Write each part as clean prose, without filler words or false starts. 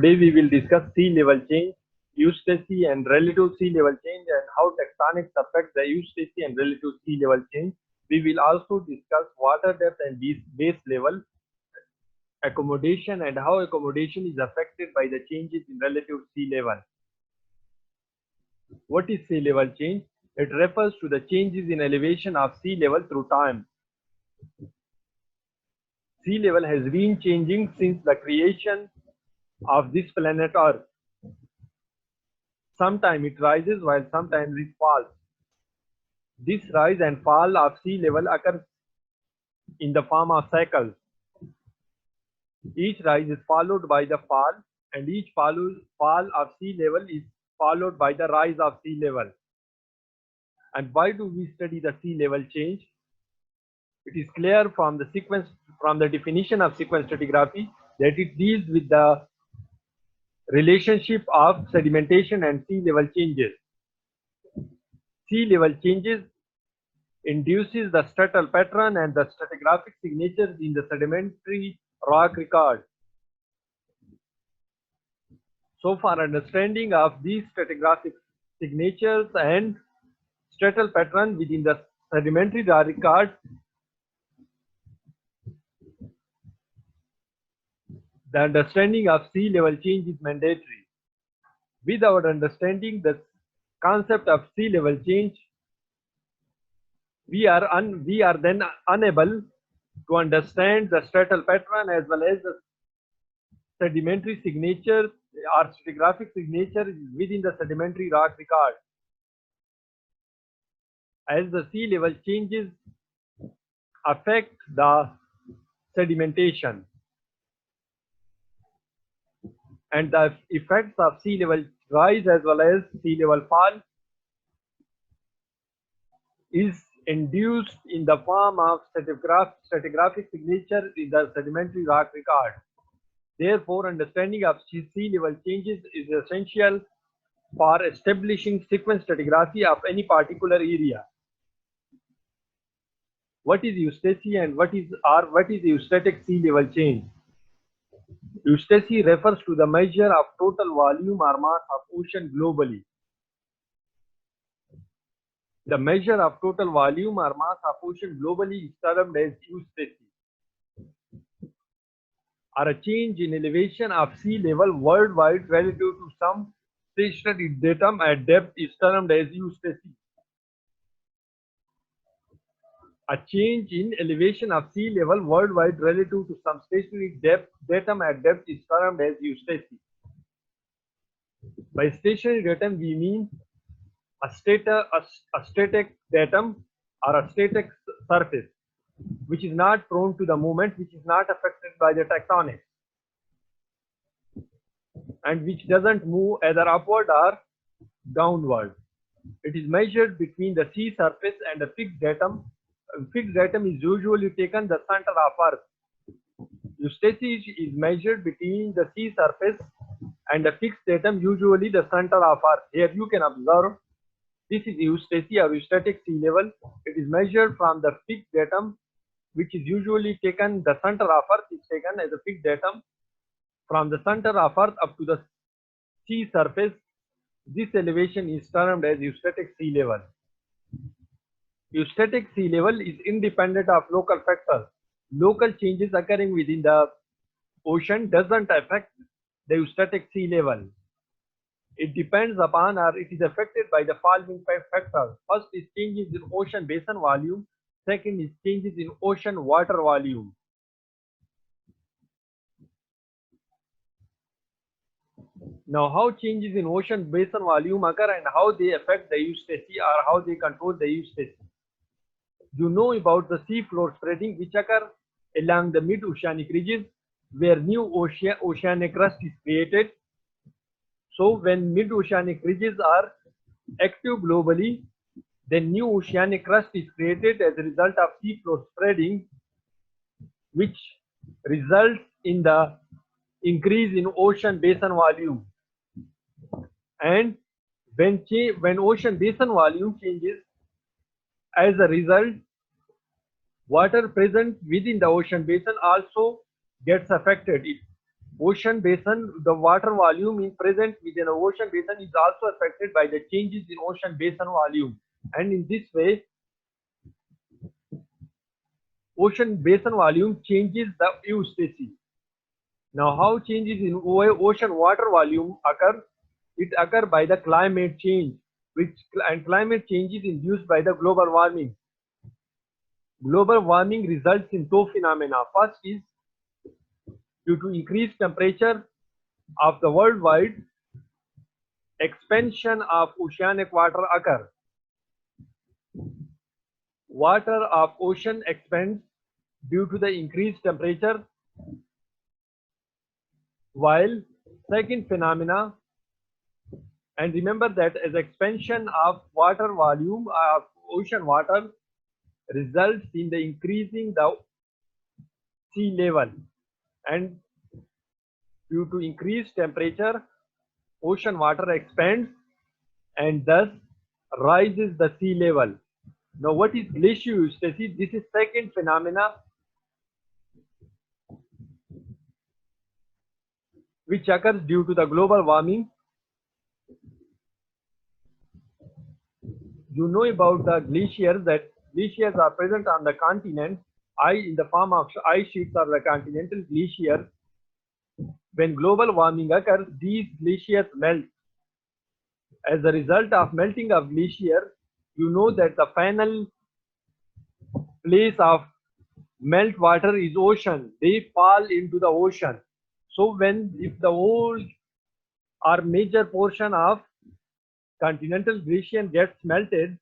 Today we will discuss sea level change, Eustasy and relative sea level change, and how tectonics affect the Eustasy and relative sea level change. We will also discuss water depth and base level, accommodation, and how accommodation is affected by the changes in relative sea level. What is sea level change? It refers to the changes in elevation of sea level through time. Sea level has been changing since the creation of this planet Earth. Sometimes it rises while sometimes it falls. This rise and fall of sea level occurs in the form of cycles. Each rise is followed by the fall, and each fall of sea level is followed by the rise of sea level. And why do we study the sea level change? It is clear from the definition of sequence stratigraphy that it deals with the relationship of sedimentation and sea level changes. Sea level changes induces the stratal pattern and the stratigraphic signatures in the sedimentary rock record. So for understanding of these stratigraphic signatures and stratal pattern within the sedimentary rock record, the understanding of sea level change is mandatory. Without understanding the concept of sea level change, we are then unable to understand the stratal pattern as well as the sedimentary signature or stratigraphic signature within the sedimentary rock record. As the sea level changes affect the sedimentation, and the effects of sea level rise as well as sea level fall is induced in the form of stratigraphic signature in the sedimentary rock record. Therefore, understanding of sea level changes is essential for establishing sequence stratigraphy of any particular area. What is Eustasy and what is eustatic sea level change? Eustasy refers to the measure of total volume or mass of ocean globally. The measure of total volume or mass of ocean globally is termed as Eustasy, or a change in elevation of sea level worldwide relative to some stationary datum at depth is termed as Eustasy. A change in elevation of sea level worldwide relative to some stationary datum at depth is termed as Eustasy. By stationary datum, we mean a static datum or a static surface which is not prone to the movement, which is not affected by the tectonics, and which doesn't move either upward or downward. It is measured between the sea surface and a fixed datum. Fixed datum is usually taken the center of Earth. Eustasy is measured between the sea surface and a fixed datum, usually the center of Earth. Here you can observe this is Eustasy or eustatic sea level. It is measured from the fixed datum, which is usually taken the center of Earth is taken as a fixed datum. From the center of Earth up to the sea surface, this elevation is termed as eustatic sea level. Eustatic sea level is independent of local factors. Local changes occurring within the ocean doesn't affect the eustatic sea level. It depends upon or it is affected by the following factors. First is changes in ocean basin volume. Second is changes in ocean water volume. Now, how changes in ocean basin volume occur and how they affect the Eustasy or how they control the Eustasy. You know about the sea floor spreading which occur along the mid-oceanic ridges where new oceanic crust is created. So when mid-oceanic ridges are active globally, then new oceanic crust is created as a result of sea floor spreading, which results in the increase in ocean basin volume. And when ocean basin volume changes, as a result, water present within the ocean basin also gets affected. Ocean basin, the water volume in present within an ocean basin is also affected by the changes in ocean basin volume. And in this way, ocean basin volume changes the Eustasy. Now, how changes in ocean water volume occur? It occurs by the climate change, and climate change is induced by the global warming. Global warming results in two phenomena. First is due to increased temperature of the worldwide, expansion of oceanic water occur. Water of ocean expands due to the increased temperature, while second phenomena, and remember that as expansion of water volume of ocean water results in the increasing the sea level, and due to increased temperature ocean water expands and thus rises the sea level. Now, what is Eustasy? This is second phenomena which occurs due to the global warming. You know about the glaciers, that glaciers are present on the continent in the form of ice sheets or the continental glaciers. When global warming occurs, these glaciers melt. As a result of melting of glaciers, you know that the final place of melt water is ocean. They fall into the ocean. So if the whole or major portion of continental glacier gets melted,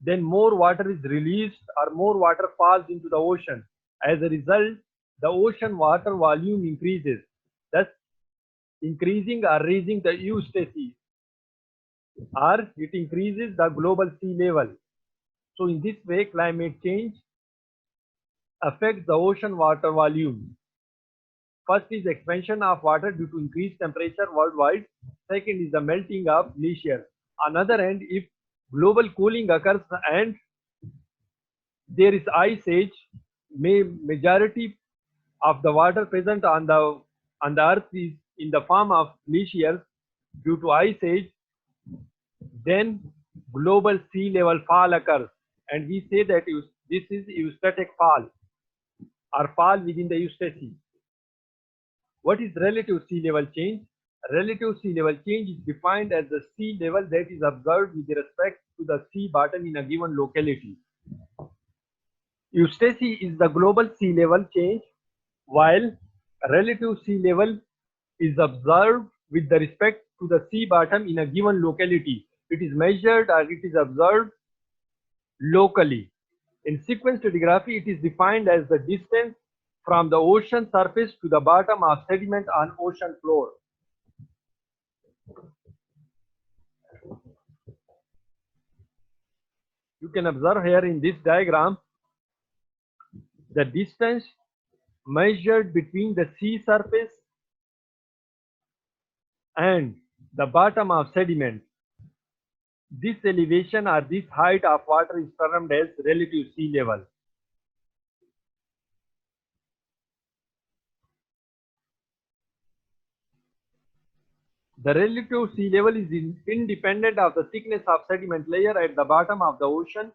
then more water is released or more water falls into the ocean. As a result, the ocean water volume increases, thus increasing or raising the Eustasy, or it increases the global sea level. So in this way, climate change affects the ocean water volume. First is expansion of water due to increased temperature worldwide. Second is the melting of glaciers. On the other hand, if global cooling occurs and there is ice age, majority of the water present on the earth is in the form of glaciers due to ice age, then global sea level fall occurs, and we say that this is eustatic fall or fall within the Eustasy. What is relative sea level change? Relative sea level change is defined as the sea level that is observed with respect to the sea bottom in a given locality. Eustasy is the global sea level change, while relative sea level is observed with respect to the sea bottom in a given locality. It is measured or it is observed locally. In sequence stratigraphy, it is defined as the distance from the ocean surface to the bottom of sediment on ocean floor. You can observe here in this diagram the distance measured between the sea surface and the bottom of sediment. This elevation or this height of water is termed as relative sea level. The relative sea level is independent of the thickness of sediment layer at the bottom of the ocean,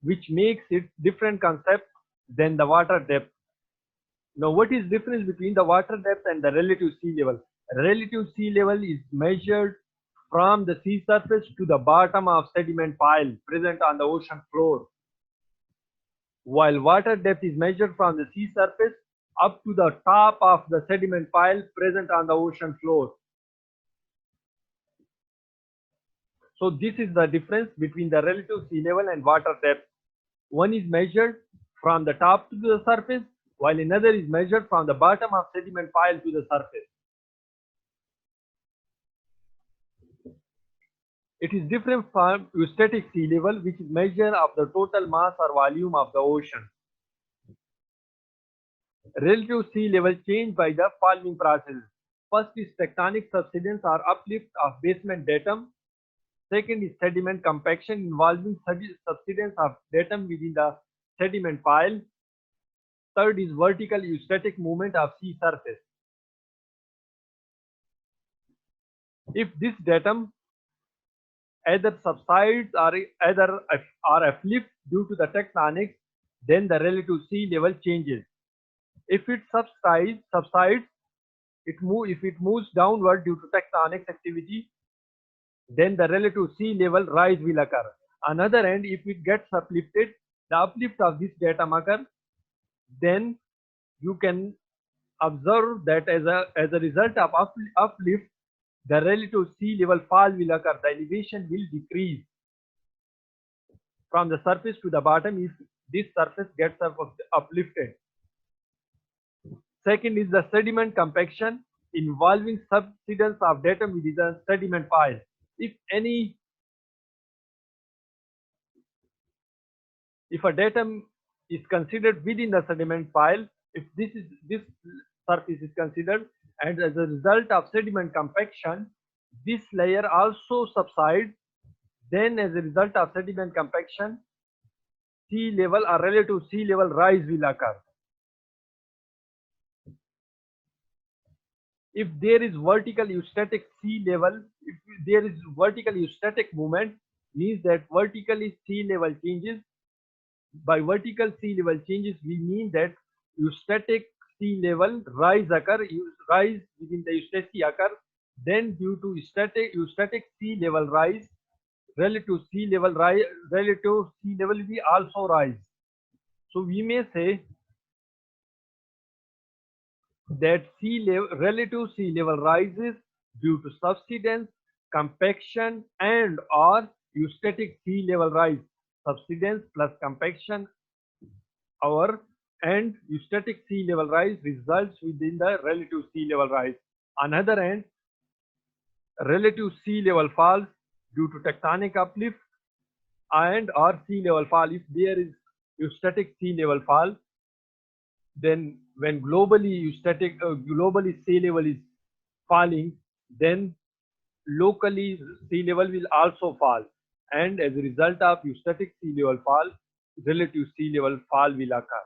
which makes it different concept than the water depth. Now, what is difference between the water depth and the relative sea level? Relative sea level is measured from the sea surface to the bottom of sediment pile present on the ocean floor, while water depth is measured from the sea surface up to the top of the sediment pile present on the ocean floor. So this is the difference between the relative sea level and water depth. One is measured from the top to the surface, while another is measured from the bottom of sediment pile to the surface. It is different from eustatic sea level, which is measure of the total mass or volume of the ocean. Relative sea level change by the following processes. First is tectonic subsidence or uplift of basement datum. Second is sediment compaction involving subsidence of datum within the sediment pile. Third is vertical eustatic movement of sea surface. If this datum either subsides or either are uplift due to the tectonics, then the relative sea level changes. If it subsides, if it moves downward due to tectonic activity, then the relative sea level rise will occur. Another end, if it gets uplifted, the uplift of this datum occurs, then you can observe that as a result of uplift, the relative sea level fall will occur. The elevation will decrease from the surface to the bottom if this surface gets uplifted. Second is the sediment compaction involving subsidence of datum within the sediment pile. If a datum is considered within the sediment pile, if this surface is considered, and as a result of sediment compaction, this layer also subsides, then as a result of sediment compaction, sea level or relative sea level rise will occur. If there is vertical eustatic sea level, if there is vertical eustatic movement, means that vertically sea level changes. By vertical sea level changes, we mean that eustatic sea level rise within the Eustasy occur. Then due to eustatic sea level rise, relative sea level will also rise. So we may say that relative sea level rises due to subsidence, compaction, and or eustatic sea level rise. Subsidence plus compaction and eustatic sea level rise results within the relative sea level rise. Another end, relative sea level falls due to tectonic uplift and or sea level fall. If there is eustatic sea level fall, then when globally sea level is falling, then locally sea level will also fall, and as a result of eustatic sea level fall, relative sea level fall will occur.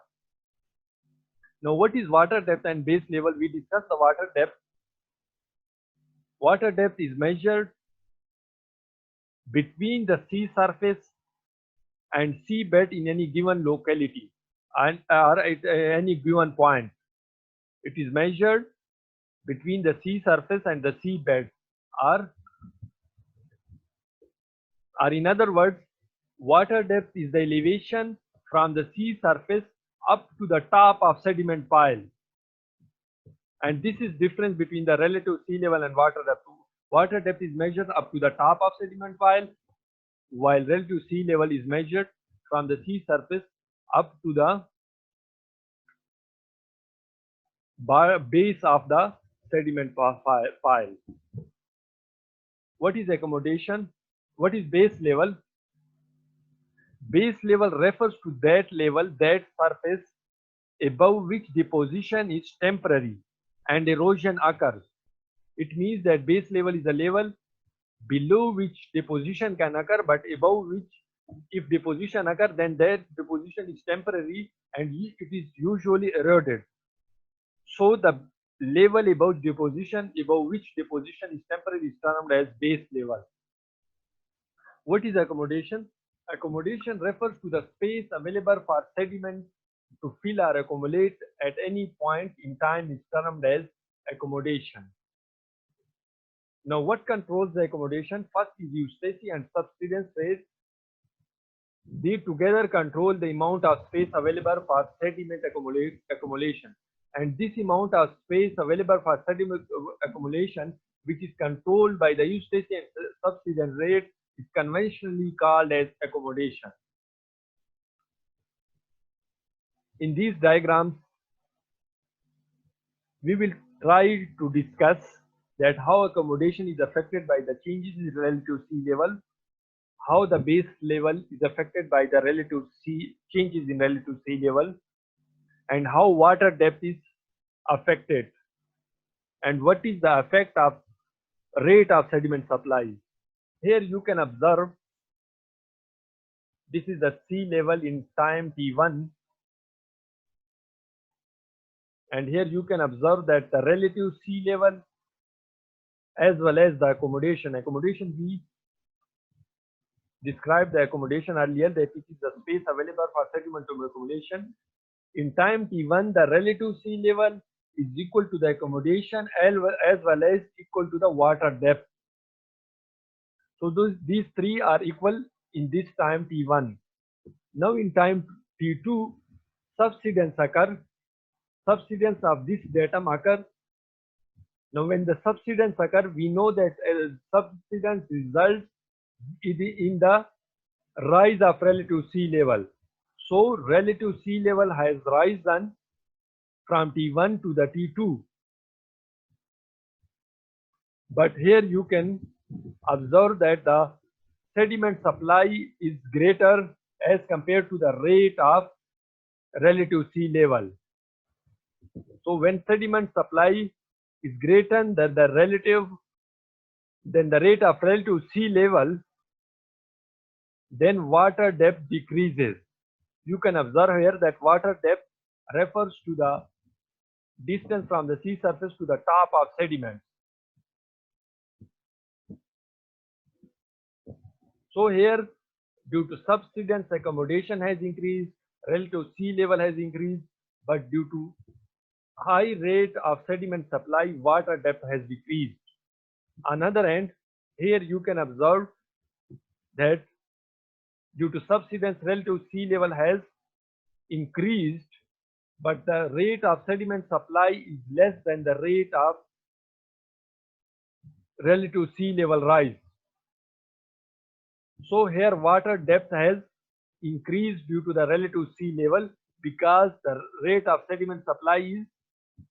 Now, what is water depth and base level? We discussed the water depth. Water depth is measured between the sea surface and seabed in any given locality and or at any given point. It is measured between the sea surface and the seabed, or in other words, water depth is the elevation from the sea surface up to the top of sediment pile. And this is difference between the relative sea level and water depth. Water depth is measured up to the top of sediment pile, while relative sea level is measured from the sea surface up to the base of the sediment pile. What is accommodation? What is base level? Base level refers to that level, that surface above which deposition is temporary and erosion occurs. It means that base level is a level below which deposition can occur, but above which, if deposition occur, then that deposition is temporary and it is usually eroded. So the level above which deposition is temporary is termed as base level. What is accommodation? Accommodation refers to the space available for sediment to fill or accumulate at any point in time is termed as accommodation. Now, what controls the accommodation? First is Eustasy and subsidence rate. They together control the amount of space available for sediment accumulation. And this amount of space available for sediment accumulation, which is controlled by the Eustasy and subsidence rate, is conventionally called as accommodation. In these diagrams, we will try to discuss that how accommodation is affected by the changes in relative sea level, how the base level is affected by the changes in relative sea level, and how water depth is affected, and what is the effect of rate of sediment supply. Here you can observe this is the sea level in time t1, and here you can observe that the relative sea level as well as the accommodation. Accommodation, we described the accommodation earlier, that it is the space available for sedimentary accumulation. In time t1, the relative sea level is equal to the accommodation as well as equal to the water depth. So these three are equal in this time t1. Now in time t2, subsidence occur. Subsidence of this datum occur. Now when the subsidence occur, we know that subsidence results in the rise of relative sea level. So relative sea level has risen from T1 to the T2. But here you can observe that the sediment supply is greater as compared to the rate of relative sea level. So when sediment supply is greater than the rate of relative sea level, then water depth decreases. You can observe here that water depth refers to the distance from the sea surface to the top of sediment. So here, due to subsidence, accommodation has increased, relative sea level has increased, but due to high rate of sediment supply, water depth has decreased. On the other hand, here you can observe that due to subsidence, relative sea level has increased, but the rate of sediment supply is less than the rate of relative sea level rise. So here water depth has increased due to the relative sea level because the rate of sediment supply is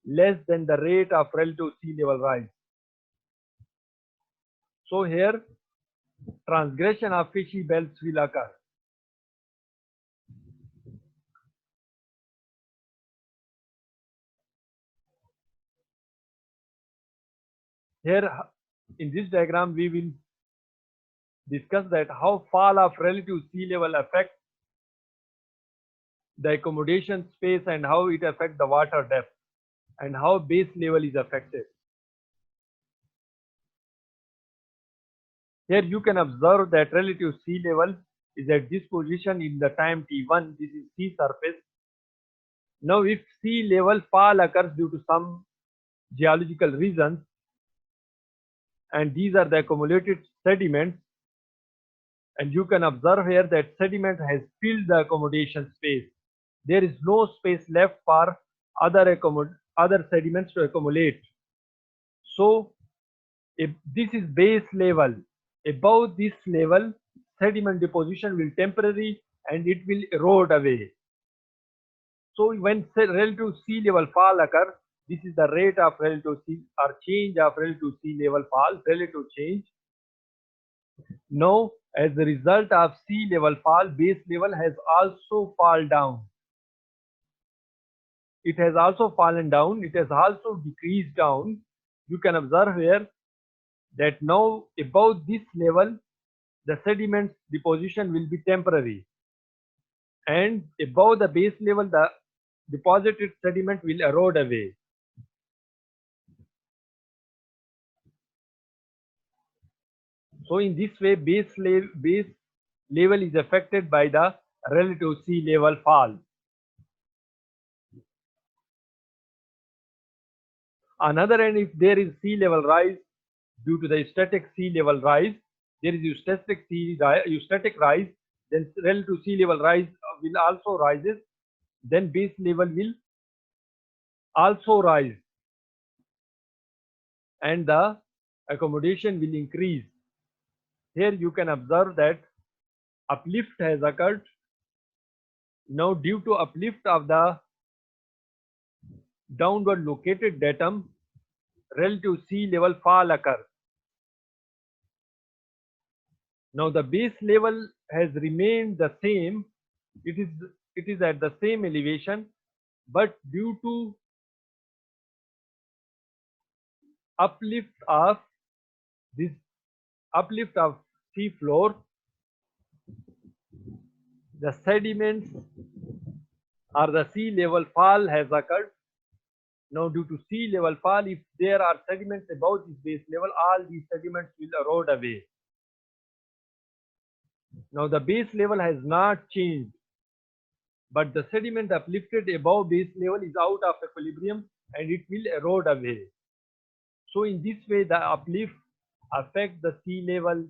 less than the rate of relative sea level rise. So here transgression of fishy belts will occur. Here in this diagram we will discuss that how fall of relative sea level affects the accommodation space and how it affects the water depth and how base level is affected. Here you can observe that relative sea level is at this position in the time t1. This is sea surface. Now if sea level fall occurs due to some geological reasons, and these are the accumulated sediments, and you can observe here that sediment has filled the accommodation space. There is no space left for other sediments to accumulate. So if this is base level, above this level sediment deposition will temporary and it will erode away. So when relative sea level fall occur, this is the rate of relative sea or change of relative sea level fall, relative change. Now as a result of sea level fall, base level has also fall down. It has also fallen down, it has also decreased down. You can observe here that now above this level the sediment deposition will be temporary, and above the base level the deposited sediment will erode away. So in this way base level is affected by the relative sea level fall. On the other hand, if there is sea level rise due to the static sea level rise, there is eustatic rise, then relative sea level rise will also rises, then base level will also rise and the accommodation will increase. Here you can observe that uplift has occurred. Now due to uplift of the downward located datum, relative sea level fall occurs. Now the base level has remained the same. It is at the same elevation, but due to uplift of sea floor, the sediments or the sea level fall has occurred. Now, due to sea level fall, if there are sediments above this base level, all these sediments will erode away. Now, the base level has not changed, but the sediment uplifted above base level is out of equilibrium and it will erode away. So, in this way, the uplift affects the sea level